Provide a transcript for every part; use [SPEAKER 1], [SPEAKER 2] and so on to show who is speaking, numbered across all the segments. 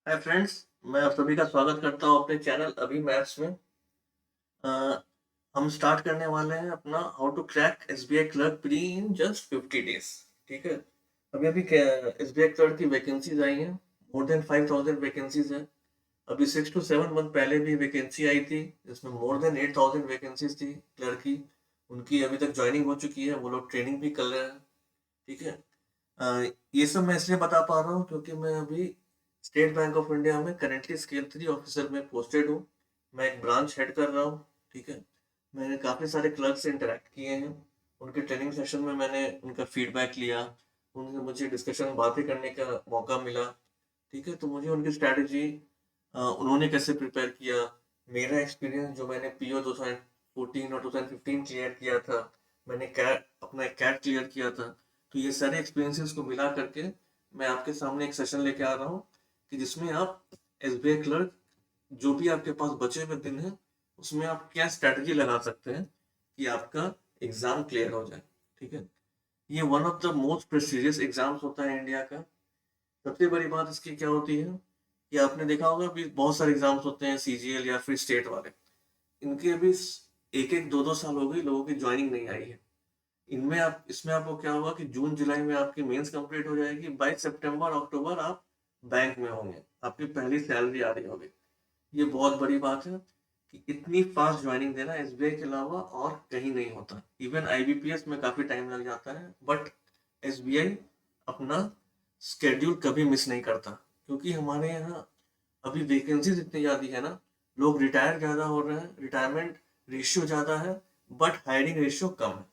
[SPEAKER 1] Hi friends, मैं आप सभी का स्वागत करता हूँ अपने चैनल अभी मैथ्स में। अ, हम स्टार्ट करने वाले हैं अपना how to crack SBI clerk pre in just 50 days. ठीक है। अभी अभी एसबीआई क्लर्क की वैकेंसीज आई हैं। मोर देन 5000 वैकेंसीज हैं। अभी 6 to 7 मंथ पहले भी वैकेंसी आई थी जिसमें मोर देन 8000 वैकेंसीज थी क्लर्क की। उनकी अभी तक ज्वाइनिंग हो चुकी है, वो लोग ट्रेनिंग भी कर रहे हैं। ठीक है। ये सब मैं इसलिए बता पा रहा हूँ क्योंकि मैं अभी स्टेट बैंक ऑफ इंडिया में करेंटली स्केल 3 ऑफिसर में पोस्टेड हूँ। मैं एक ब्रांच हेड कर रहा हूँ। ठीक है। मैंने काफ़ी सारे क्लर्क से इंटरेक्ट किए हैं। उनके ट्रेनिंग सेशन में मैंने उनका फीडबैक लिया। उनसे मुझे डिस्कशन में बातें करने का मौका मिला। ठीक है। तो मुझे उनकी स्ट्रैटेजी, उन्होंने कैसे प्रिपेयर किया, मेरा एक्सपीरियंस जो मैंने पीओ 2014 और 2015 क्लियर किया था, मैंने कैट अपना कैट क्लियर किया था। तो ये सारे एक्सपीरियंसेस को मिला करके मैं आपके सामने एक सेशन लेके आ रहा हूँ कि जिसमें आप एसबीआई क्लर्क जो भी आपके पास बचे हुए दिन हैं उसमें आप क्या स्ट्रैटेजी लगा सकते हैं कि आपका एग्जाम क्लियर हो जाए। ठीक है। ये one of the most prestigious exams होता है इंडिया का। सबसे बड़ी बात इसकी क्या होती है कि आपने देखा होगा भी बहुत सारे एग्जाम्स होते हैं सीजीएल या फिर स्टेट वाले। इनके अभी एक एक दो दो साल हो गई, लोगों की ज्वाइनिंग नहीं आई है। इनमें आप इसमें आपको क्या होगा कि जून जुलाई में आपकी मेंस कंप्लीट हो जाएगी, बाई सितंबर अक्टूबर आप बैंक में होंगे, आपकी पहली सैलरी आ रही होगी। ये बहुत बड़ी बात है कि इतनी फास्ट ज्वाइनिंग देना एसबीआई के अलावा और कहीं नहीं होता। इवन आईबीपीएस में काफी टाइम लग जाता है, बट एसबीआई अपना स्केड्यूल कभी मिस नहीं करता। क्योंकि हमारे यहाँ अभी वैकेंसीज इतनी ज्यादा है ना, लोग रिटायर ज्यादा हो रहे हैं, रिटायरमेंट रेशियो ज्यादा है बट हायरिंग रेशियो कम है।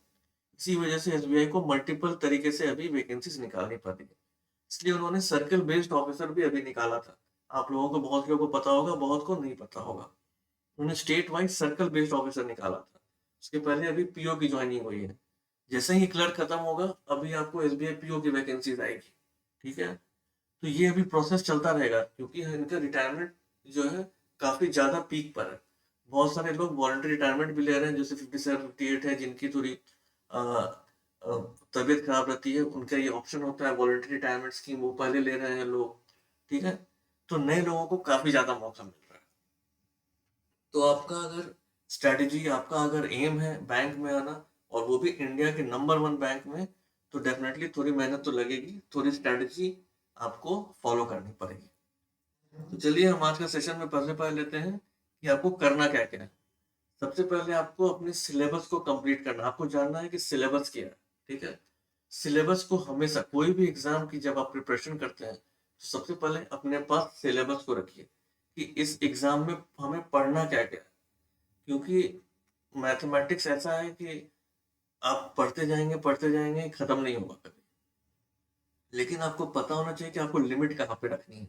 [SPEAKER 1] इसी वजह से एसबीआई को मल्टीपल तरीके से अभी वैकेंसीज निकालनी पड़ी है। इसलिए उन्होंने सर्कल बेस्ड ऑफिसर भी अभी निकाला था। आप लोगों को, बहुत लोगों को पता होगा, बहुत को नहीं पता होगा। उन्होंने state wise circle based officer निकाला था। उसके पहले अभी पीओ की ज्वाइनिंग हुई है। जैसे ही क्लर्क खत्म होगा अभी आपको एसबीआई पीओ की वैकेंसीज आएगी। ठीक है। तो ये अभी प्रोसेस चलता रहेगा क्योंकि इनका रिटायरमेंट जो है काफी ज्यादा पीक पर है। बहुत सारे लोग वॉलंटरी रिटायरमेंट भी ले रहे हैं, जैसे 57 58 है जिनकी थोड़ी तबीयत खराब रहती है, उनका ये ऑप्शन होता है वॉलंटरी रिटायरमेंट स्कीम, वो पहले ले रहे हैं लोग। ठीक है। तो नए लोगों को काफी ज्यादा मौका मिल रहा है। तो आपका अगर स्ट्रेटेजी, आपका अगर एम है बैंक में आना और वो भी इंडिया के नंबर 1 बैंक में, तो डेफिनेटली थोड़ी मेहनत तो लगेगी, थोड़ी स्ट्रेटेजी आपको फॉलो करनी पड़ेगी। तो चलिए हम आज का सेशन में पहले पढ़ लेते हैं कि आपको करना क्या क्या है। सबसे पहले आपको अपने सिलेबस को कंप्लीट करना, आपको जानना है कि सिलेबस क्या है। ठीक है। सिलेबस को हमेशा, कोई भी एग्जाम की जब आप प्रिपरेशन करते हैं तो सबसे पहले अपने पास सिलेबस को रखिए कि इस एग्जाम में हमें पढ़ना क्या क्या है। क्योंकि मैथमेटिक्स ऐसा है कि आप पढ़ते जाएंगे, खत्म नहीं होगा कभी। लेकिन आपको पता होना चाहिए कि आपको लिमिट कहाँ पे रखनी है।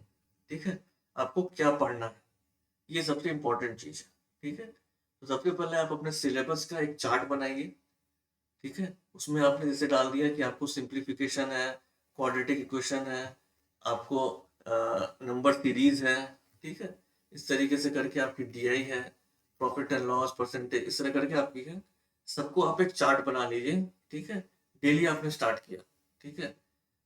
[SPEAKER 1] ठीक है। आपको क्या पढ़ना है, ये सबसे इम्पोर्टेंट चीज है। ठीक है। तो सबसे पहले आप अपने सिलेबस का एक चार्ट बनाइए। ठीक है। उसमें आपने जैसे डाल दिया कि आपको सिंप्लीफिकेशन है, क्वाड्रेटिक इक्वेशन है, आपको नंबर सीरीज है। ठीक है। इस तरीके से करके आपकी डीआई है, प्रॉफिट एंड लॉस परसेंटेज, इस तरह करके आपकी है। सबको आप एक चार्ट बना लीजिए। ठीक है। डेली आपने स्टार्ट किया। ठीक है।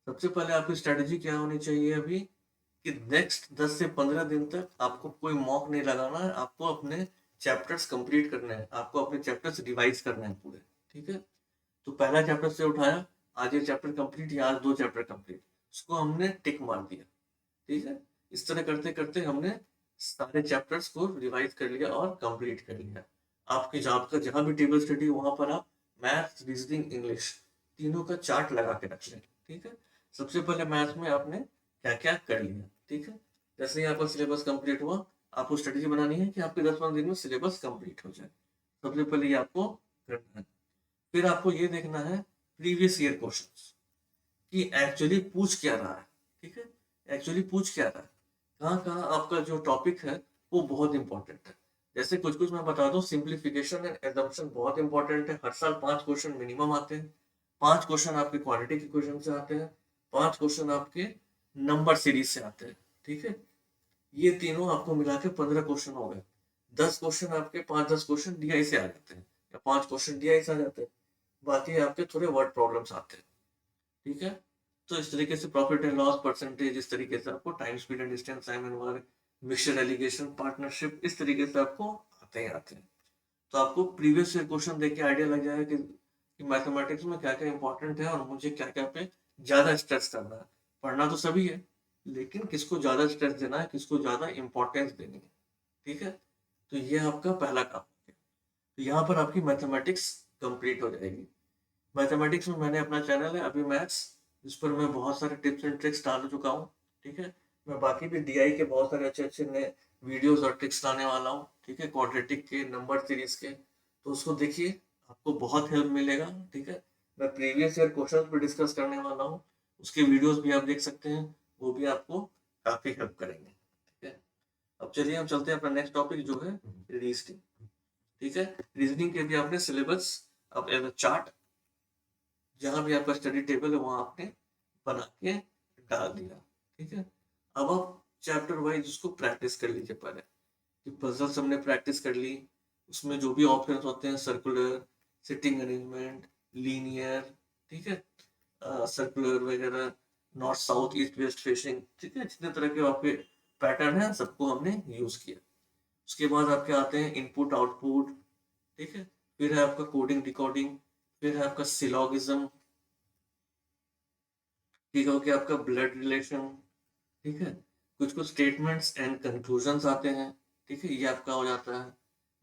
[SPEAKER 1] सबसे पहले आपकी स्ट्रेटेजी क्या होनी चाहिए अभी कि नेक्स्ट 10 से 15 दिन तक आपको कोई मॉक नहीं लगाना है, आपको अपने चैप्टर्स कंप्लीट करने हैं, आपको अपने चैप्टर्स रिवाइज करने हैं पूरे। ठीक है। तो पहला चैप्टर से उठाया, आज ये चैप्टर कंप्लीट या आज 2 चैप्टर कंप्लीट, उसको हमने टिक मार दिया। ठीक है। इस तरह करते करते हमने सारे चैप्टर्स को रिवाइज कर लिया और कंप्लीट कर लिया। आपके आपका जहां भी टेबल स्टडी वहां पर आप मैथ्स, रीजनिंग, इंग्लिश तीनों का चार्ट लगा के रख लें। ठीक है। सबसे पहले मैथ्स में आपने क्या क्या कर लिया। ठीक है। जैसे ही आपका सिलेबस कंप्लीट हुआ, आपको स्ट्रेटेजी बनानी है कि आपके 10 15 दिन में सिलेबस कंप्लीट हो जाए। सबसे पहले ये आपको करना है। फिर आपको ये देखना है प्रीवियस ईयर क्वेश्चंस कि एक्चुअली पूछ क्या रहा है। ठीक है। एक्चुअली पूछ क्या रहा है, कहाँ कहाँ आपका जो टॉपिक है वो बहुत इंपॉर्टेंट है। जैसे कुछ कुछ मैं बता दूं, सिंप्लीफिकेशन एंड एजम्पशन बहुत इंपॉर्टेंट है, हर साल 5 क्वेश्चन मिनिमम आते हैं। 5 क्वेश्चन आपके क्वाड्रेटिक इक्वेशन से आते हैं, 5 क्वेश्चन आपके नंबर सीरीज से आते हैं। ठीक है। ये तीनों आपको मिला के 15 क्वेश्चन हो गए। 10 क्वेश्चन आपके, 5 10 क्वेश्चन डीआई से आ जाते हैं, या 5 क्वेश्चन डीआई से आ जाते हैं। बाकी आपके थोड़े वर्ड प्रॉब्लम्स आते हैं। ठीक है। तो इस तरीके से प्रॉफिट एंड लॉस परसेंटेज, इस तरीके से आपको time, speed and distance, time and work, mixture allegation, partnership, इस तरीके से आपको आते हैं। तो आपको प्रीवियस ईयर क्वेश्चन देख के आइडिया लग जाएगा कि मैथमेटिक्स में क्या क्या इंपॉर्टेंट है और मुझे क्या क्या पे ज्यादा स्ट्रेस करना है। पढ़ना तो सभी है, लेकिन किसको ज्यादा स्ट्रेस देना है, किसको ज्यादा इंपॉर्टेंस देनी है। ठीक है, तो ये आपका पहला काम हो गया। तो यहाँ पर आपकी मैथमेटिक्स कंप्लीट हो जाएगी। मैथमेटिक्स में मैंने अपना चैनल है अभी मैथ्स, जिस पर मैं बहुत सारे टिप्स एंड ट्रिक्स डाल चुका हूँ। ठीक है, मैं बाकी भी डीआई के बहुत सारे अच्छे अच्छे नए वीडियोस और ट्रिक्स लाने वाला हूँ। ठीक है, क्वाड्रेटिक के, नंबर सीरीज के, तो उसको देखिए, आपको बहुत हेल्प मिलेगा। ठीक है, मैं प्रीवियस ईयर क्वेश्चन पर डिस्कस करने वाला हूँ, उसके वीडियोस भी आप देख सकते हैं, वो भी आपको काफी हेल्प करेंगे। ठीक है, अब चलिए हम चलते हैं अपना नेक्स्ट टॉपिक जो है रीजनिंग। ठीक है, रीजनिंग के भी आपने सिलेबस, अब एज अ चार्ट, जहां भी आपका स्टडी टेबल है वहां आपने बना के डाल दिया। ठीक है, अब आप चैप्टर वाइज उसको प्रैक्टिस कर लीजिए पहले, कि पजल्स हमने प्रैक्टिस कर ली, उसमें जो भी ऑप्शन होते हैं, सर्कुलर, सिटिंग अरेंजमेंट, लीनियर, ठीक है, सर्कुलर वगैरह, north south east west facing, ठीक है, जितने तरह के आपके पैटर्न है सबको हमने यूज किया। उसके बाद आपके आते हैं इनपुट आउटपुट। ठीक है, फिर है आपका कोडिंग डिकोडिंग, फिर है आपका सिलोगिज्म, ठीक है, कि आपका ब्लड रिलेशन। ठीक है, कुछ कुछ स्टेटमेंट्स एंड कंक्लूजन्स आते हैं। ठीक है, ये आपका हो जाता है,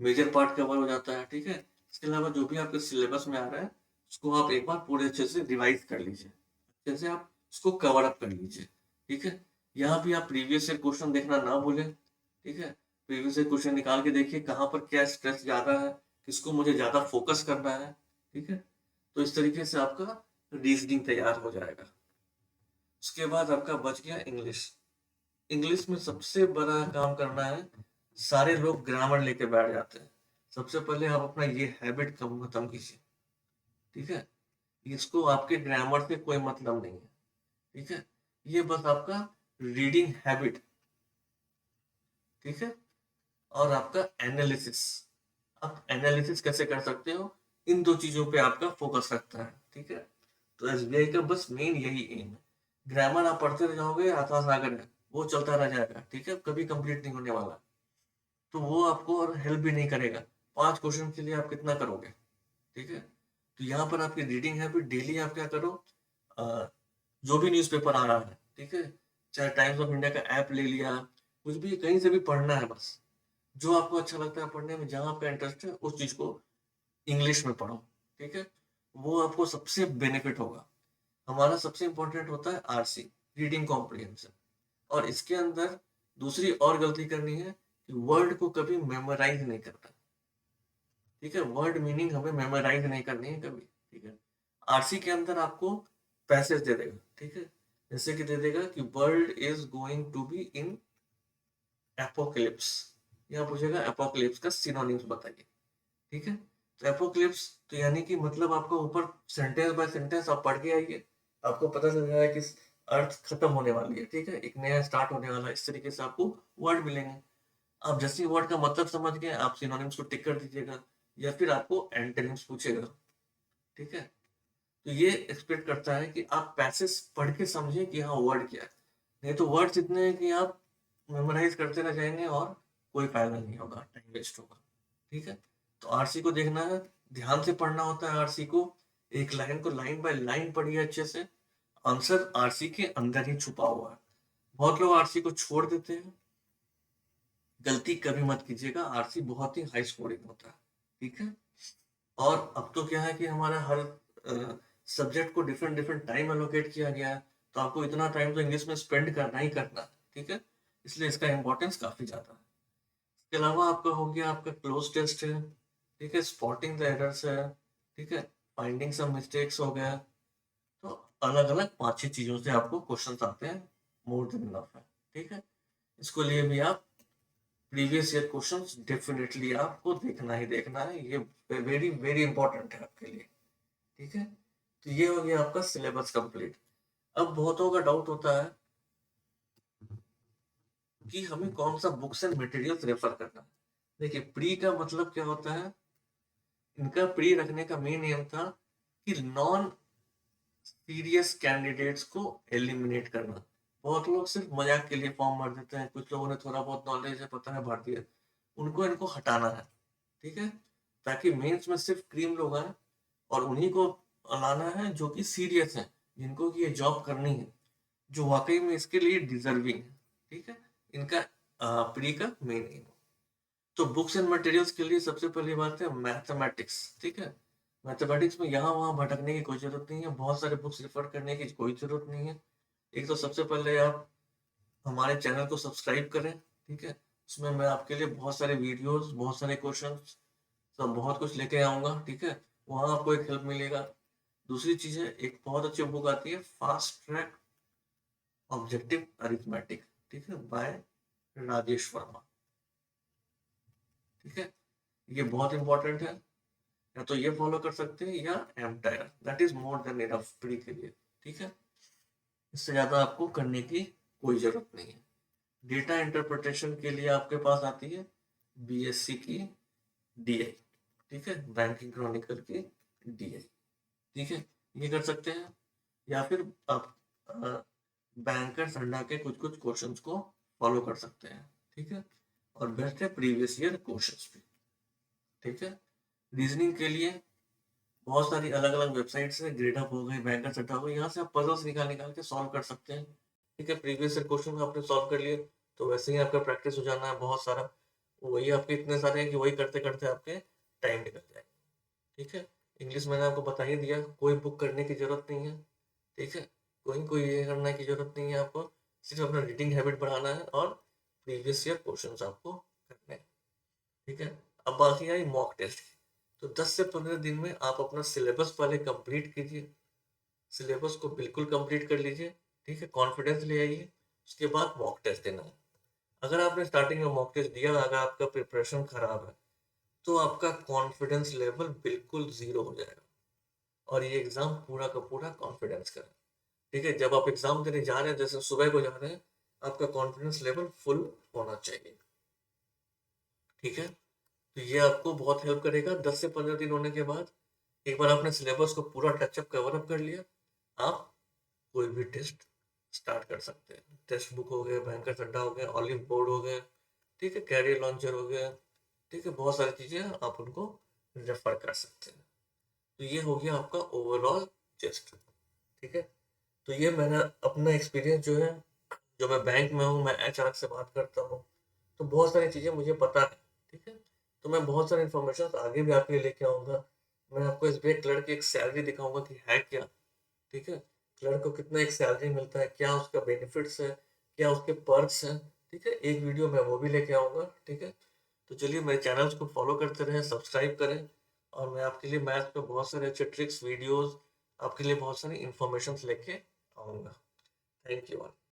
[SPEAKER 1] मेजर पार्ट कवर हो जाता है। ठीक है, इसके अलावा जो भी आपके सिलेबस में आ रहा है उसको आप एक बार पूरे अच्छे से रिवाइज कर लीजिए, अच्छे से आप उसको कवर अप कर लीजिए। ठीक है, यहाँ भी आप प्रीवियस ईयर क्वेश्चन देखना ना भूलें। ठीक है, प्रीवियस ईयर क्वेश्चन निकाल के देखिए कहाँ पर क्या स्ट्रेस ज्यादा है, किसको मुझे ज्यादा फोकस करना है। ठीक है, तो इस तरीके से आपका रीजनिंग तैयार हो जाएगा। उसके बाद आपका बच गया इंग्लिश। इंग्लिश में सबसे बड़ा काम करना है, सारे लोग ग्रामर लेके बैठ जाते हैं। सबसे पहले आप अपना ये हैबिट कम खत्म कीजिए। ठीक है, इसको आपके ग्रामर से कोई मतलब नहीं है। ठीक है, ये बस आपका रीडिंग हैबिट। ठीक है, और आपका एनालिसिस, आप एनालिसिस कैसे कर सकते हो, इन दो चीजों पे आपका फोकस रखता है। ठीक है, तो एसबीआई का बस मेन यही एम है। ग्रामर आप पढ़ते रह जाओगे, आकाश सागर है, वो चलता रह जाएगा। ठीक है, कभी कंप्लीट नहीं होने वाला, तो वो आपको और हेल्प भी नहीं करेगा। 5 क्वेश्चन के लिए आप कितना करोगे। ठीक है, तो यहाँ पर आपकी रीडिंग है, फिर डेली आप क्या करो, अ, जो भी न्यूज़पेपर आ रहा है, ठीक है, चाहे टाइम्स ऑफ इंडिया का ऐप ले लिया, कुछ भी कहीं से भी पढ़ना है, बस जो आपको अच्छा लगता है पढ़ने में, जहाँ आपका इंटरेस्ट है उस चीज को इंग्लिश में पढ़ो। ठीक है, वो आपको सबसे बेनिफिट होगा। हमारा सबसे इंपॉर्टेंट होता है आरसी, रीडिंग कॉम्प्रिहेंशन, और इसके अंदर दूसरी और गलती करनी है कि वर्ड को कभी मेमोराइज नहीं करना। ठीक है, वर्ड मीनिंग हमें मेमोराइज नहीं करनी है कभी। ठीक है, आरसी के अंदर आपको पैसेज दे देगा। ठीक है, जैसे कि दे देगा कि world is going to be in apocalypse, यहाँ पूछेगा एपोक्लिप्स का सिनोनिम्स बताइए। ठीक है, तो एपोक्लिप्स, तो यानी कि मतलब आपको ऊपर सेंटेंस बाय सेंटेंस आप पढ़ के आइए, आपको पता चल जाएगा कि अर्थ खत्म होने वाली है। ठीक है, एक नया स्टार्ट होने वाला है, इस तरीके से आपको वर्ड मिलेंगे। आप जैसे वर्ड का मतलब समझ गए, आप सिनोनिम्स को टिक कर दीजिएगा, या फिर आपको एंटोनिम्स पूछेगा। ठीक है, तो ये एक्सपेक्ट करता है कि आप पैसेज पढ़ के समझें कि हाँ वर्ड क्या है, नहीं तो वर्ड्स इतने हैं कि आप मेमोराइज करते रह जाएंगे और कोई फायदा नहीं होगा, टाइम वेस्ट होगा। ठीक है, तो आरसी को देखना है, ध्यान से पढ़ना होता है आरसी को, एक लाइन को लाइन बाय लाइन पढ़िए अच्छे से, आंसर आरसी के अंदर ही छुपा हुआ है। बहुत लोग आरसी को छोड़ देते हैं, गलती कभी मत कीजिएगा, आरसी बहुत ही हाई स्कोरिंग होता है। ठीक है, और अब तो क्या है कि हमारा हर सब्जेक्ट को डिफरेंट डिफरेंट टाइम एलोकेट किया गया है, तो आपको इतना टाइम तो इंग्लिश में स्पेंड करना ही करना है। ठीक है, इसलिए इसका इम्पोर्टेंस काफी ज्यादा है। इसके अलावा आपका हो गया, आपका क्लोज टेस्ट है। ठीक है, स्पॉटिंग द एरर्स है। ठीक है, फाइंडिंग सम मिस्टेक्स हो गया। तो अलग अलग 5-6 चीजों से आपको क्वेश्चन आते हैं, मोर देन इनफ है। ठीक है, इसको लिए भी आप प्रीवियस ईयर क्वेश्चंस डेफिनेटली आपको देखना ही देखना है, ये वेरी वेरी इंपॉर्टेंट है आपके लिए। ठीक है, तो ये हो गया आपका सिलेबस कंप्लीट। अब बहुतों का डाउट होता है कि हमें कौन सा बुक्स एंड मटेरियल्स रेफर करना है। देखिए, प्री का मतलब क्या होता है, इनका प्री रखने का मेन एम था कि नॉन सीरियस कैंडिडेट्स को एलिमिनेट करना। बहुत लोग सिर्फ मजाक के लिए फॉर्म भर देते हैं, कुछ लोगों ने थोड़ा बहुत नॉलेज है, पता है भारतीय, उनको इनको हटाना है, ठीक है, ताकि मेंस में सिर्फ क्रीम लोग आए और उन्हीं को लाना है जो कि सीरियस है, जिनको की ये जॉब करनी है, जो वाकई में इसके लिए डिजर्विंग है, ठीक है, इनका प्री का मेन एम। तो बुक्स एंड मटेरियल्स के लिए सबसे पहली बात है मैथमेटिक्स, ठीक है। मैथमेटिक्स में यहाँ वहाँ भटकने की कोई जरूरत नहीं है, बहुत सारे बुक्स रेफर करने की कोई जरूरत नहीं है। एक तो सबसे पहले आप हमारे चैनल को सब्सक्राइब करें, ठीक है, उसमें मैं आपके लिए बहुत सारे वीडियोस, बहुत सारे क्वेश्चंस, सब बहुत कुछ लेके आऊंगा, ठीक है, वहाँ आपको एक हेल्प मिलेगा। दूसरी चीज है, एक बहुत अच्छी बुक आती है, फास्ट ट्रैक ऑब्जेक्टिव अरिथमेटिक, ठीक है, बाय राजेश वर्मा, ठीक है, ये बहुत इंपॉर्टेंट है, या तो ये फॉलो कर सकते हैं या empire, that is more than enough pre के लिए, ठीक है, इससे ज्यादा आपको करने की कोई जरूरत नहीं है। डेटा इंटरप्रिटेशन के लिए आपके पास आती है बीएससी की डीआई, ठीक है, बैंकिंग क्रॉनिकल की डीआई, ठीक है, ये कर सकते हैं, या फिर आप बैंकर्स अंडा के कुछ कुछ क्वेश्चंस को फॉलो कर सकते हैं, ठीक है, और बेस्ट है प्रीवियस ईयर क्वेश्चंस भी, ठीक है। रीजनिंग के लिए बहुत सारी अलग अलग वेबसाइट्स है, ग्रेडअप हो गई, बैंकर्स अड्डा हो गई, यहाँ से आप पजल्स निकाल निकाल के सॉल्व कर सकते हैं, ठीक है। प्रीवियस ईयर क्वेश्चन आपने सॉल्व कर लिए तो वैसे ही आपका प्रैक्टिस हो जाना है बहुत सारा, वही आपके इतने सारे हैं कि वही करते करते आपके टाइम निकल जाएगा, ठीक है। इंग्लिश मैंने आपको बता ही दिया, कोई बुक करने की जरूरत नहीं है, ठीक है, कोई ये करने की जरूरत नहीं है आपको, सिर्फ अपना रीडिंग हैबिट बढ़ाना है और प्रीवियस ईयर क्वेश्चन आपको करने हैं, ठीक है। अब बाकी आई मॉक टेस्ट, तो 10 से 15 दिन में आप अपना सिलेबस पहले कंप्लीट कीजिए, सिलेबस को बिल्कुल कंप्लीट कर लीजिए, ठीक है, कॉन्फिडेंस ले आइए, उसके बाद मॉक टेस्ट देना है। अगर आपने स्टार्टिंग में मॉक टेस्ट दिया, अगर आपका प्रिपरेशन खराब है तो आपका कॉन्फिडेंस लेवल बिल्कुल जीरो हो जाएगा, और ये एग्जाम पूरा का पूरा कॉन्फिडेंस का है, ठीक है। जब आप एग्जाम देने जा रहे हैं, जैसे सुबह को जा रहे हैं, आपका कॉन्फिडेंस लेवल फुल होना चाहिए, ठीक है। तो ये आपको बहुत हेल्प करेगा। 10 से 15 दिन होने के बाद एक बार आपने सिलेबस को पूरा टचअप कवर अप कर लिया, आप कोई भी टेस्ट स्टार्ट कर सकते हैं। टेक्स्ट बुक हो गए, बैंकर्स अड्डा हो गया, ऑलिव बोर्ड हो गए, ठीक है, कैरियर लॉन्चर हो गया, ठीक है, बहुत सारी चीजें हैं, आप उनको रेफर कर सकते हैं। तो ये हो गया आपका ओवरऑल टेस्ट, ठीक है। तो ये मैंने अपना एक्सपीरियंस जो है, जो मैं बैंक में हूँ, मैं एचआर से बात करता हूँ, तो बहुत सारी चीजें मुझे पता है, ठीक है। तो मैं बहुत सारी इन्फॉर्मेशन आगे भी आपके लिए लेके आऊंगा। मैं आपको एसबीआई क्लर्क की एक सैलरी दिखाऊंगा कि है क्या, ठीक है, क्लर्क को कितना एक सैलरी मिलता है, क्या उसका बेनिफिट्स है, क्या उसके पर्क्स हैं, ठीक है, एक वीडियो मैं वो भी लेके आऊंगा, ठीक है। तो चलिए मेरे चैनल्स को फॉलो करते रहें, सब्सक्राइब करें, और मैं आपके लिए मैथ पे बहुत सारे अच्छे ट्रिक्स वीडियोस, आपके लिए बहुत सारी इंफॉर्मेशन लेके आऊंगा। Thank you.